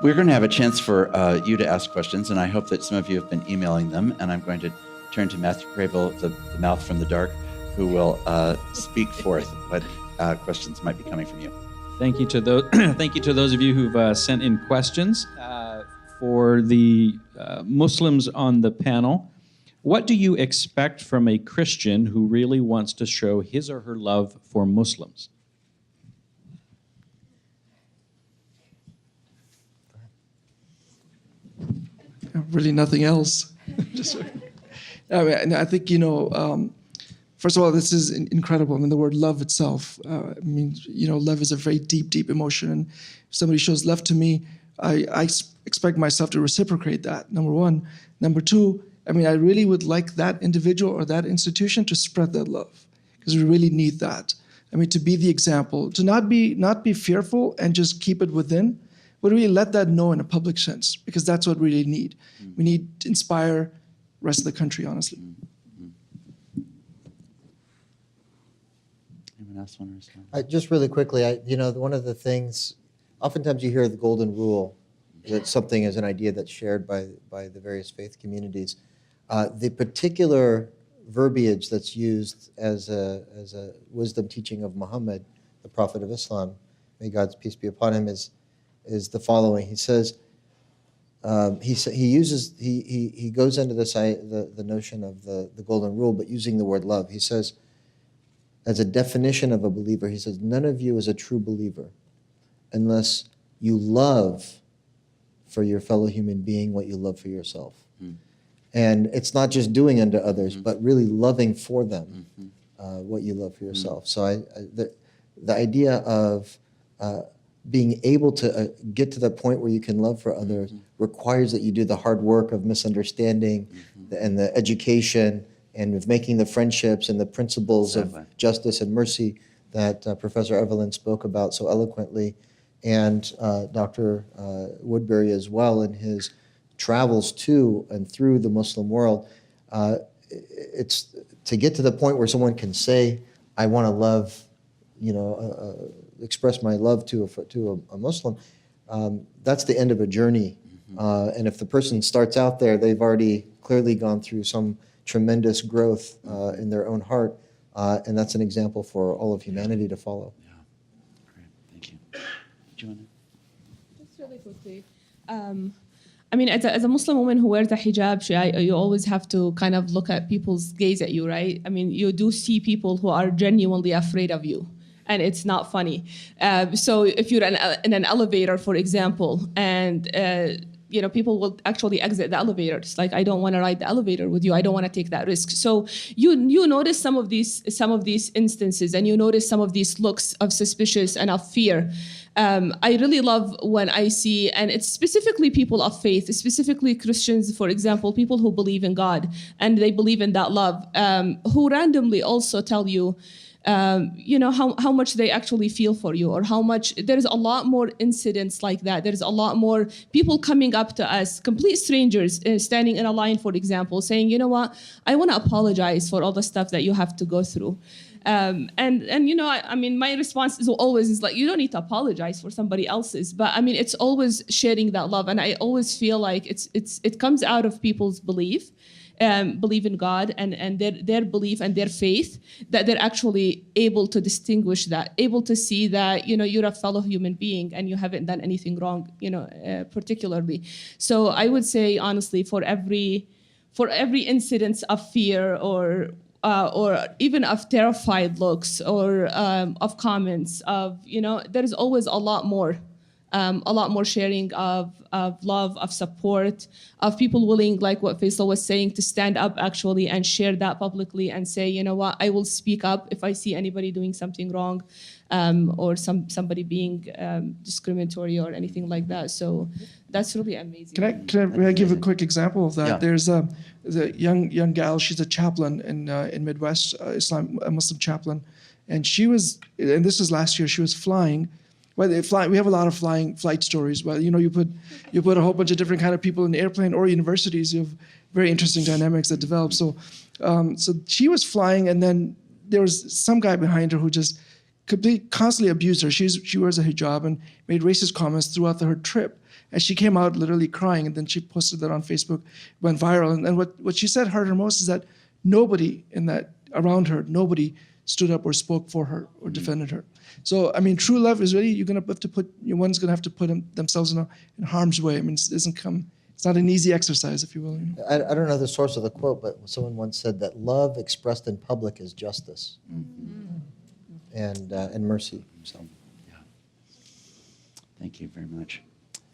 We're going to have a chance for you to ask questions, and I hope that some of you have been emailing them. And I'm going to turn to Matthew Cravel, the mouth from the dark, who will speak forth what questions might be coming from you. Thank you to those. Thank you to those of you who've sent in questions. For the Muslims on the panel, what do you expect from a Christian who really wants to show his or her love for Muslims? Really nothing else. I think, first of all, this is incredible. I mean, the word love itself, love is a very deep, deep emotion. And if somebody shows love to me, I expect myself to reciprocate that, number one. Number two, I really would like that individual or that institution to spread that love, because we really need that. To be the example, to not be fearful and just keep it within, but really let that know in a public sense, because that's what we really need. We need to inspire the rest of the country, honestly. Anyone else want to respond? Just really quickly, one of the things, oftentimes you hear the golden rule, that something is an idea that's shared by the various faith communities. The particular verbiage that's used as a wisdom teaching of Muhammad, the Prophet of Islam, may God's peace be upon him, is the following. He says, he goes into the notion of the golden rule, but using the word love. He says, as a definition of a believer, he says, none of you is a true believer unless you love for your fellow human being what you love for yourself. And it's not just doing unto others, but really loving for them what you love for yourself. So the idea of being able to get to the point where you can love for others requires that you do the hard work of misunderstanding and the education and of making the friendships and the principles of justice and mercy that Professor Evelyn spoke about so eloquently, and Dr. Woodbury as well in his travels to and through the Muslim world. It's to get to the point where someone can say, I want to love, express my love to a Muslim, that's the end of a journey. And if the person starts out there, they've already clearly gone through some tremendous growth in their own heart, and that's an example for all of humanity to follow. Yeah, great, thank you. Do you want to? Just really quickly. As a Muslim woman who wears a hijab, you always have to kind of look at people's gaze at you, right? You do see people who are genuinely afraid of you, and it's not funny. So if you're in an elevator, for example, and people will actually exit the elevator. It's like, I don't want to ride the elevator with you. I don't want to take that risk. So you notice some of these instances, and you notice some of these looks of suspicious and of fear. I really love when I see, and it's specifically people of faith, specifically Christians, for example, people who believe in God and they believe in that love, who randomly also tell you, how much they actually feel for you, or how much. There's a lot more incidents like that. There's a lot more people coming up to us, complete strangers, standing in a line, for example, saying, you know what, I want to apologize for all the stuff that you have to go through. My response is always like, you don't need to apologize for somebody else's, but it's always sharing that love, and I always feel like it comes out of people's belief in God and their belief and their faith, that they're actually able to distinguish that, able to see that you're a fellow human being and you haven't done anything wrong, particularly. So I would say honestly, for every incidence of fear or even of terrified looks or of comments there's always a lot more sharing of love, of support, of people willing, like what Faisal was saying, to stand up actually and share that publicly and say, you know what, I will speak up if I see anybody doing something wrong, or somebody being discriminatory or anything like that. So that's really amazing. Can I give a quick example of that? Yeah. There's a young gal. She's a chaplain in Midwest, a Muslim chaplain, and this is last year. She was flying. Well, we have a lot of flight stories. Well, you put a whole bunch of different kind of people in the airplane or universities. You have very interesting dynamics that develop. So she was flying, and then there was some guy behind her who just constantly abused her. She wears a hijab and made racist comments throughout her trip. And she came out literally crying, and then she posted that on Facebook, went viral. And what she said hurt her most is that nobody around her, nobody stood up or spoke for her or defended her. So, I mean, true love is really, one's gonna have to put themselves in harm's way. I mean, it's not an easy exercise, if you will. I don't know the source of the quote, but someone once said that love expressed in public is justice and mercy. So, yeah. Thank you very much.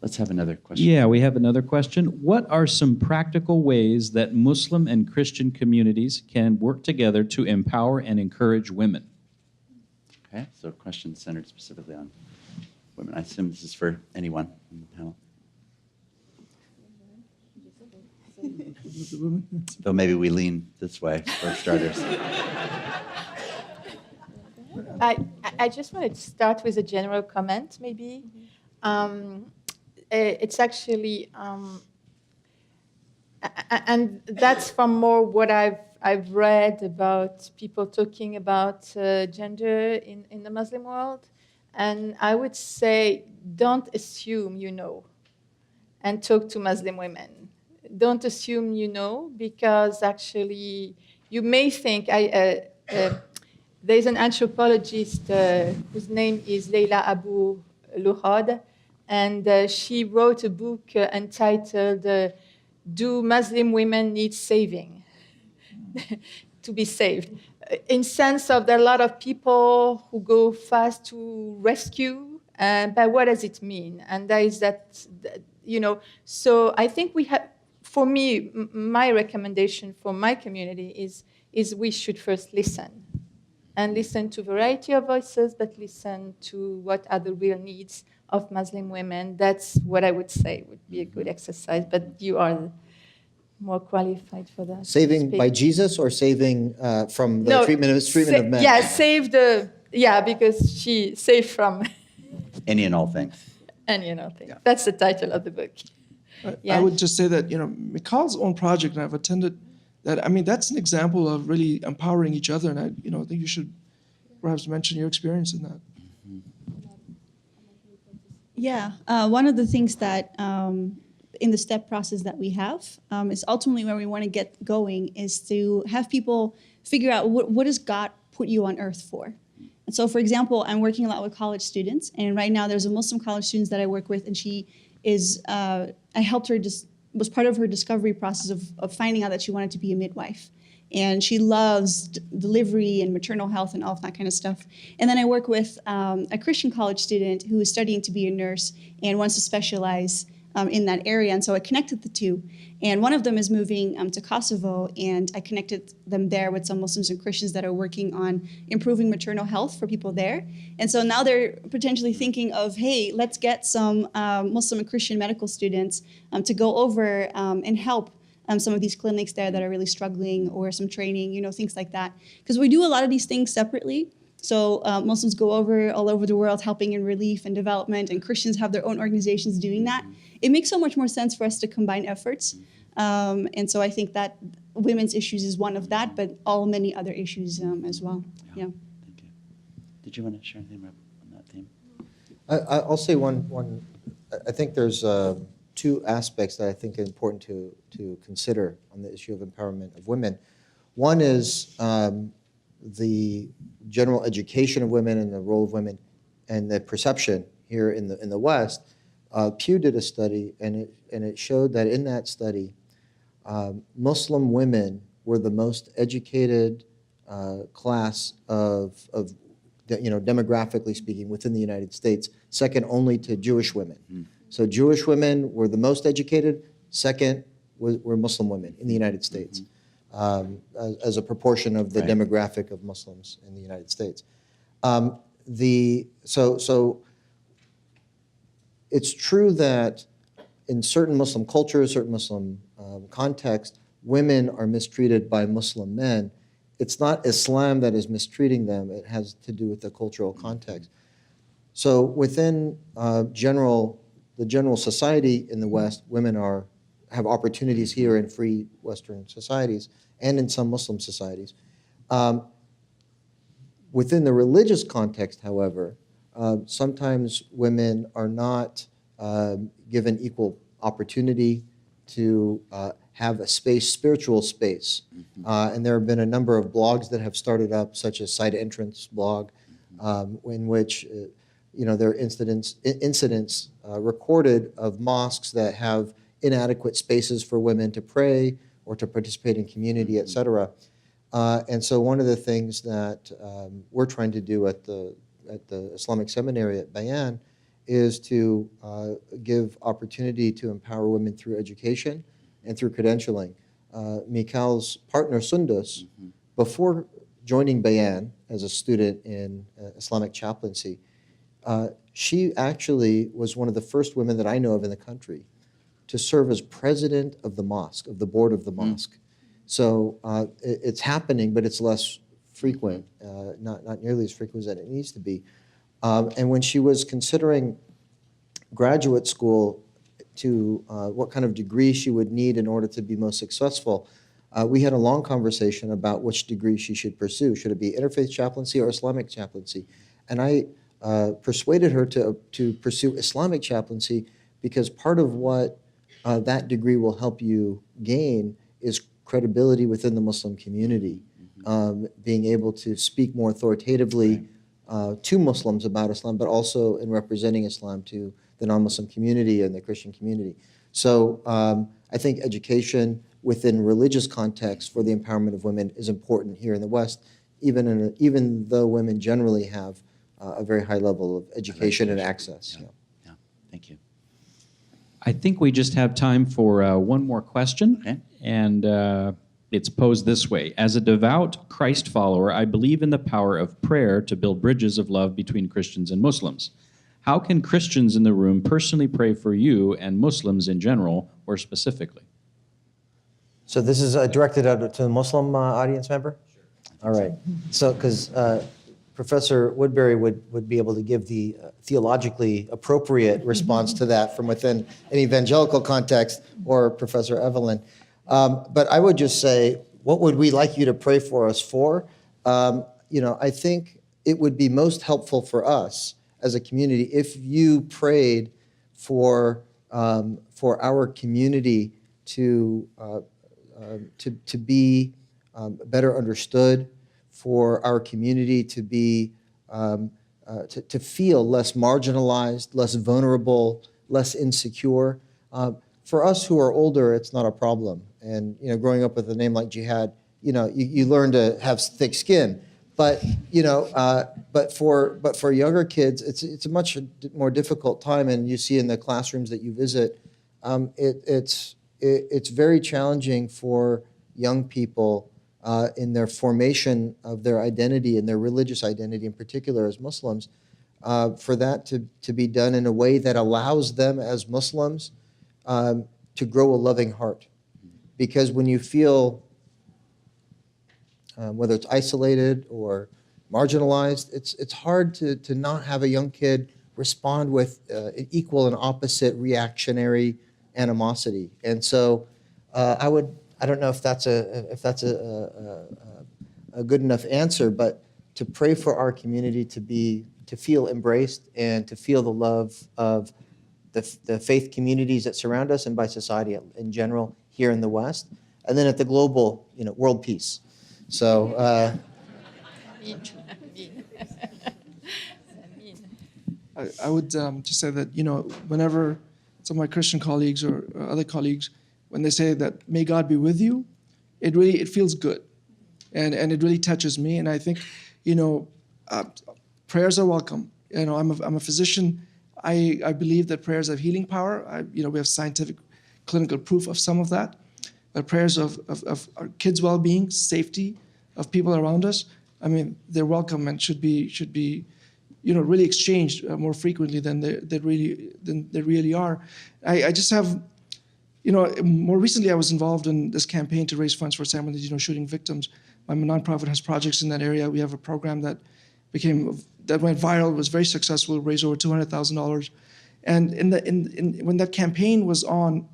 Let's have another question. Yeah, we have another question. What are some practical ways that Muslim and Christian communities can work together to empower and encourage women? Okay, so a question centered specifically on women. I assume this is for anyone on the panel. So maybe we lean this way for starters. I just wanted to start with a general comment, maybe. It's actually, and that's from more what I've read about people talking about gender in the Muslim world. And I would say, don't assume you know, and talk to Muslim women. Don't assume you know, because actually you may think, there's an anthropologist whose name is Leila Abu Luhad, and she wrote a book entitled Do Muslim Women Need Saving? To be saved. In sense of there are a lot of people who go fast to rescue, but what does it mean? And there is that, so I think we have, for me, my recommendation for my community is we should first listen. And listen to a variety of voices, but listen to what are the real needs of Muslim women. That's what I would say would be a good exercise, but you are more qualified for that. Saving by Jesus or saving from the treatment of men? Yeah, because she saved from Any and all things. any and all things. Yeah. That's the title of the book. I would just say that, Mikal's own project, and I've attended that, I mean, that's an example of really empowering each other, and I think you should perhaps mention your experience in that. Yeah, one of the things that in the step process that we have is ultimately where we want to get going is to have people figure out what does God put you on earth for. And so, for example, I'm working a lot with college students, and right now there's a Muslim college student that I work with, and she is, I helped her, was part of her discovery process of finding out that she wanted to be a midwife. And she loves delivery and maternal health and all of that kind of stuff. And then I work with a Christian college student who is studying to be a nurse and wants to specialize in that area. And so I connected the two. And one of them is moving to Kosovo, and I connected them there with some Muslims and Christians that are working on improving maternal health for people there. And so now they're potentially thinking of, hey, let's get some Muslim and Christian medical students to go over and help some of these clinics there that are really struggling, or some training, things like that. Because we do a lot of these things separately. So Muslims go all over the world helping in relief and development, and Christians have their own organizations doing that. It makes so much more sense for us to combine efforts. And so I think that women's issues is one of that, but many other issues as well. Yeah. Thank you. Did you want to share anything on that theme? I'll say one. I think there's two aspects that I think are important to consider on the issue of empowerment of women. One is the general education of women and the role of women, and the perception here in the West. Pew did a study, and it showed that in that study, Muslim women were the most educated class of demographically speaking, within the United States, second only to Jewish women. Mm. So Jewish women were the most educated. Second were Muslim women in the United States, as a proportion of the demographic of Muslims in the United States. So it's true that in certain Muslim cultures, certain Muslim contexts, women are mistreated by Muslim men. It's not Islam that is mistreating them. It has to do with the cultural context. So within the general society in the West, women have opportunities here in free Western societies and in some Muslim societies. Within the religious context, however, sometimes women are not given equal opportunity to have a space, spiritual space. And there have been a number of blogs that have started up, such as Side Entrance blog, in which there are incidents recorded of mosques that have inadequate spaces for women to pray or to participate in community, et cetera. And so one of the things that we're trying to do at the Islamic Seminary at Bayan is to give opportunity to empower women through education and through credentialing. Mikal's partner, Sundus, before joining Bayan as a student in Islamic chaplaincy, she actually was one of the first women that I know of in the country to serve as president of the mosque, of the board of the mosque. So it's happening, but it's less frequent, not nearly as frequent as it needs to be. And when she was considering graduate school to what kind of degree she would need in order to be most successful, we had a long conversation about which degree she should pursue. Should it be interfaith chaplaincy or Islamic chaplaincy? And I persuaded her to pursue Islamic chaplaincy because part of what that degree will help you gain is credibility within the Muslim community, being able to speak more authoritatively to Muslims about Islam, but also in representing Islam to the non-Muslim community and the Christian community. So I think education within religious context for the empowerment of women is important here in the West, even though women generally have a very high level of education and access. Yeah, thank you. I think we just have time for one more question. Okay. And it's posed this way. As a devout Christ follower, I believe in the power of prayer to build bridges of love between Christians and Muslims. How can Christians in the room personally pray for you and Muslims in general or specifically? So this is directed out to the Muslim audience member? Sure. All right. So because Professor Woodbury would be able to give the theologically appropriate response to that from within an evangelical context, or Professor Evelyn. But I would just say, what would we like you to pray for us for? I think it would be most helpful for us as a community if you prayed for our community to be better understood, for our community to be to feel less marginalized, less vulnerable, less insecure. For us who are older, it's not a problem. And growing up with a name like Jihad, you learn to have thick skin. But but for younger kids, it's a much more difficult time. And you see in the classrooms that you visit, it's very challenging for young people in their formation of their identity and their religious identity, in particular as Muslims, for that to be done in a way that allows them as Muslims to grow a loving heart. Because when you feel, whether it's isolated or marginalized, it's hard to not have a young kid respond with an equal and opposite reactionary animosity. And so I don't know if that's a good enough answer, but to pray for our community to feel embraced and to feel the love of the faith communities that surround us and by society in general here in the West, and then at the global, world peace. So. I would just say that, whenever some of my Christian colleagues or other colleagues, when they say that may God be with you, it feels good, and it really touches me. And I think, prayers are welcome. I'm a physician. I believe that prayers have healing power. We have scientific, clinical proof of some of that. But prayers of our kids' well-being, safety of people around us, they're welcome and should be really exchanged more frequently than they really are. I just have, more recently I was involved in this campaign to raise funds for San Bernardino shooting victims. My nonprofit has projects in that area. We have a program that went viral, was very successful, raised over $200,000. And when that campaign was on,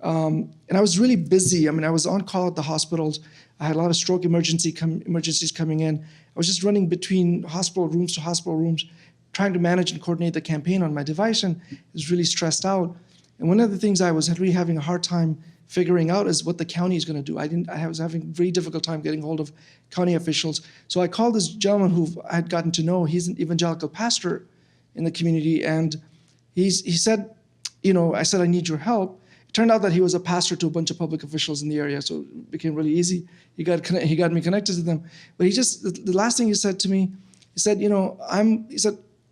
And I was really busy. I mean, I was on call at the hospitals. I had a lot of stroke emergencies coming in. I was just running between hospital rooms to hospital rooms, trying to manage and coordinate the campaign on my device, and I was really stressed out. And one of the things I was really having a hard time figuring out is what the county is going to do. I was having a very difficult time getting hold of county officials. So I called this gentleman who I had gotten to know. He's an evangelical pastor in the community, and he said, I said, I need your help. It turned out that he was a pastor to a bunch of public officials in the area, so it became really easy. He got me connected to them. But the last thing he said to me, he said,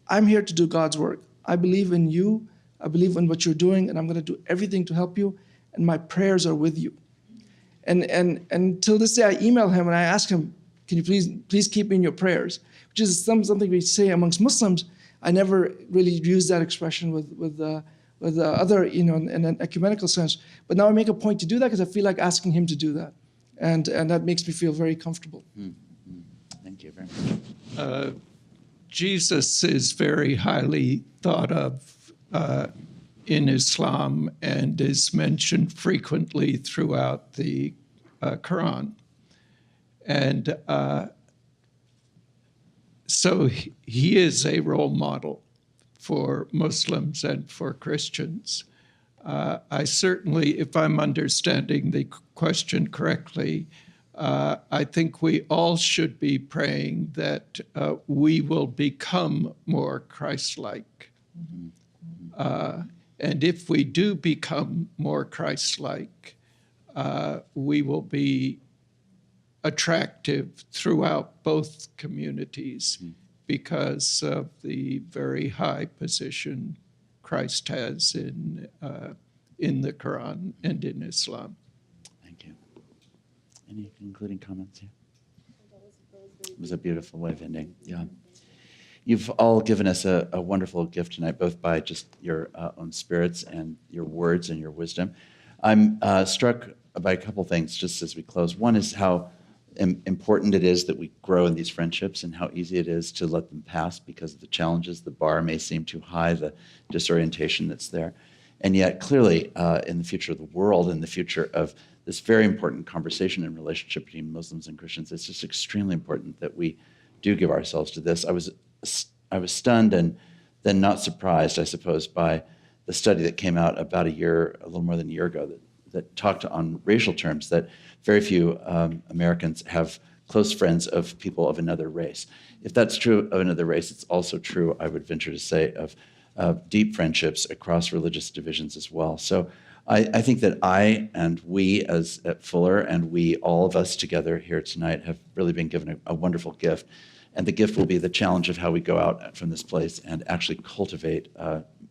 I'm here to do God's work. I believe in you. I believe in what you're doing, and I'm going to do everything to help you, and my prayers are with you. And till this day, I email him and I ask him, can you please keep me in your prayers? Which is something we say amongst Muslims. I never really use that expression with other, in an ecumenical sense. But now I make a point to do that because I feel like asking him to do that. And that makes me feel very comfortable. Thank you very much. Jesus is very highly thought of in Islam and is mentioned frequently throughout the Quran. And so he is a role model for Muslims and for Christians. I certainly, if I'm understanding the question correctly, I think we all should be praying that we will become more Christ-like. And if we do become more Christ-like, we will be attractive throughout both communities because of the very high position Christ has in the Quran and in Islam. Thank you. Any concluding comments here? It was a beautiful way of ending. Yeah. You've all given us a wonderful gift tonight, both by just your own spirits and your words and your wisdom. I'm struck by a couple things just as we close. One is how important it is that we grow in these friendships and how easy it is to let them pass because of the challenges. The bar may seem too high, the disorientation that's there. And yet, clearly, in the future of the world, in the future of this very important conversation and relationship between Muslims and Christians, it's just extremely important that we do give ourselves to this. I was stunned and then not surprised, I suppose, by the study that came out about a little more than a year ago, that talked on racial terms that very few Americans have close friends of people of another race. If that's true of another race, it's also true, I would venture to say, of deep friendships across religious divisions as well. So I think that I and we at Fuller and we, all of us together here tonight, have really been given a wonderful gift. And the gift will be the challenge of how we go out from this place and actually cultivate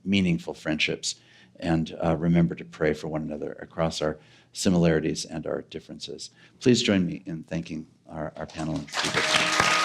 meaningful friendships and remember to pray for one another across our similarities and our differences. Please join me in thanking our panel and speakers.